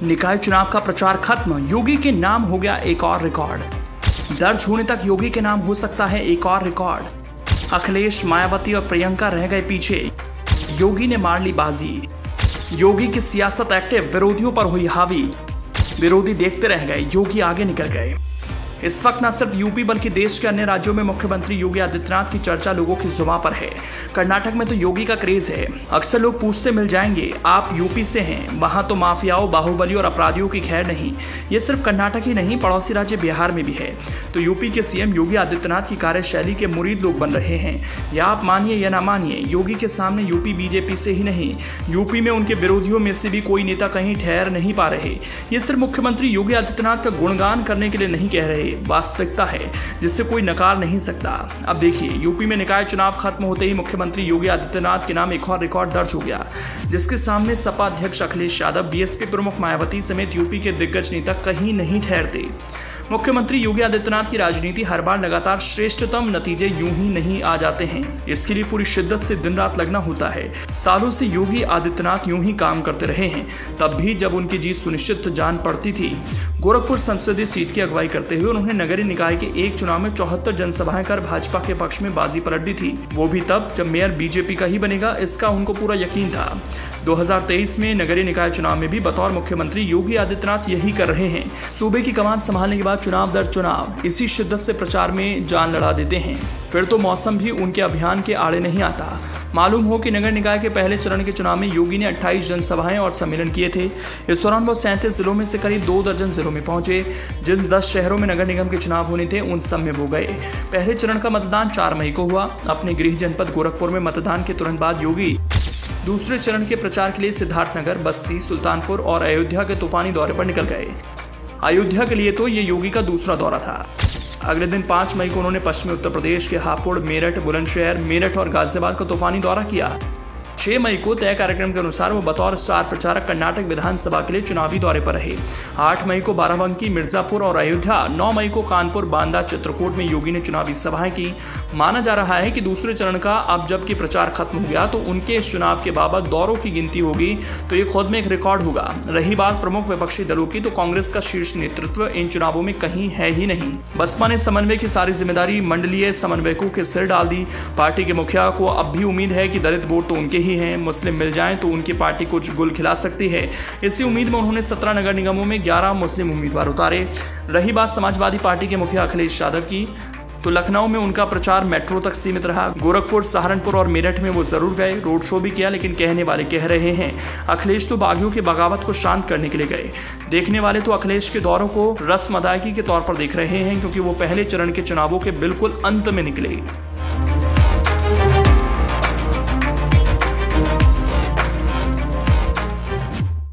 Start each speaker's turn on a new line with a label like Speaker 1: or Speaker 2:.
Speaker 1: निकाय चुनाव का प्रचार खत्म, योगी के नाम हो गया एक और रिकॉर्ड। दर्ज होने तक योगी के नाम हो सकता है एक और रिकॉर्ड। अखिलेश, मायावती और प्रियंका रह गए पीछे, योगी ने मार ली बाजी। योगी की सियासत एक्टिव, विरोधियों पर हुई हावी। विरोधी देखते रह गए, योगी आगे निकल गए। इस वक्त न सिर्फ यूपी बल्कि देश के अन्य राज्यों में मुख्यमंत्री योगी आदित्यनाथ की चर्चा लोगों की जुबान पर है। कर्नाटक में तो योगी का क्रेज है। अक्सर लोग पूछते मिल जाएंगे, आप यूपी से हैं, वहां तो माफियाओं, बाहुबली और अपराधियों की खैर नहीं। ये सिर्फ कर्नाटक ही नहीं, पड़ोसी राज्य बिहार में भी है। तो यूपी के सीएम योगी आदित्यनाथ की कार्यशैली के मुरीद लोग बन रहे हैं। या आप मानिए या ना मानिए, योगी के सामने यूपी बीजेपी से ही नहीं, यूपी में उनके विरोधियों में से भी कोई नेता कहीं ठहर नहीं पा रहे। ये सिर्फ मुख्यमंत्री योगी आदित्यनाथ का गुणगान करने के लिए नहीं कह रहे, वास्तविकता है जिससे कोई नकार नहीं सकता। अब देखिए, यूपी में निकाय चुनाव खत्म होते ही मुख्यमंत्री योगी आदित्यनाथ के नाम एक और रिकॉर्ड दर्ज हो गया, जिसके सामने सपा अध्यक्ष अखिलेश यादव, बीएसपी प्रमुख मायावती समेत यूपी के दिग्गज नेता कहीं नहीं ठहरते। मुख्यमंत्री योगी आदित्यनाथ की राजनीति हर बार लगातार श्रेष्ठतम नतीजे यूं ही नहीं आ जाते हैं। इसके लिए पूरी शिद्दत से दिन रात लगना होता है। सालों से योगी आदित्यनाथ यूं ही काम करते रहे हैं, तब भी जब उनकी जीत सुनिश्चित जान पड़ती थी। गोरखपुर संसदीय सीट की अगुवाई करते हुए उन्होंने नगरीय निकाय के एक चुनाव में 74 जनसभाएं कर भाजपा के पक्ष में बाजी पलट दी थी, वो भी तब जब मेयर बीजेपी का ही बनेगा, इसका उनको पूरा यकीन था। 2023 में नगरीय निकाय चुनाव में भी बतौर मुख्यमंत्री योगी आदित्यनाथ यही कर रहे हैं। सूबे की कमान संभालने के बाद चुनाव दर चुनाव इसी शिद्दत से प्रचार में जान लड़ा देते हैं। फिर तो मौसम भी उनके अभियान के आड़े नहीं आता। मालूम हो कि नगर निकाय के पहले चरण के चुनाव में योगी ने 28 जनसभाएं और सम्मेलन किए थे। इस दौरान वो 37 जिलों में से करीब 2 दर्जन जिलों में पहुंचे। जिन 10 शहरों में नगर निगम के चुनाव होने थे, उन सब में वो गए। पहले चरण का मतदान 4 मई को हुआ। अपने गृह जनपद गोरखपुर में मतदान के तुरंत बाद योगी दूसरे चरण के प्रचार के लिए सिद्धार्थनगर, बस्ती, सुल्तानपुर और अयोध्या के तूफानी दौरे पर निकल गए। अयोध्या के लिए तो ये योगी का दूसरा दौरा था। अगले दिन 5 मई को उन्होंने पश्चिमी उत्तर प्रदेश के हापुड़, मेरठ, बुलंदशहर, मेरठ और गाजियाबाद का तूफानी दौरा किया। 6 मई को तय कार्यक्रम के अनुसार वो बतौर स्टार प्रचारक कर्नाटक विधानसभा के लिए चुनावी दौरे पर रहे। 8 मई को बाराबंकी, मिर्जापुर और अयोध्या, 9 मई को कानपुर, बांदा, चित्रकूट में योगी ने चुनावी सभाएं की। माना जा रहा है कि दूसरे चरण का अब जबकि प्रचार खत्म हो गया, तो उनके इस चुनाव के बाबत दौरों की गिनती होगी तो ये खुद में एक रिकॉर्ड होगा। रही बात प्रमुख विपक्षी दलों की, तो कांग्रेस का शीर्ष नेतृत्व इन चुनावों में कहीं है ही नहीं। बसपा ने समन्वय की सारी जिम्मेदारी मंडलीय समन्वयकों के सिर डाल दी। पार्टी के मुखिया को अब भी उम्मीद है कि दलित वोट तो उनके ही हैं, मुस्लिम मिल जाएं तो उनकी पार्टी कुछ गुल खिला सकती है। इसी उम्मीद में उन्होंने 17 नगर निगमों में 11 मुस्लिम उम्मीदवार उतारे। रही बात समाजवादी पार्टी के मुखिया अखिलेश यादव की, तो लखनऊ में उनका प्रचार मेट्रो तक सीमित रहा। गोरखपुर, सहारनपुर और मेरठ में वो जरूर गए, रोड शो भी किया, लेकिन कहने वाले कह रहे हैं अखिलेश तो बागियों की बगावत को शांत करने के लिए गए। देखने वाले तो अखिलेश के दौरों को रस्म अदायगी के तौर पर देख रहे हैं, क्योंकि वो पहले चरण के चुनावों के बिल्कुल अंत में निकले।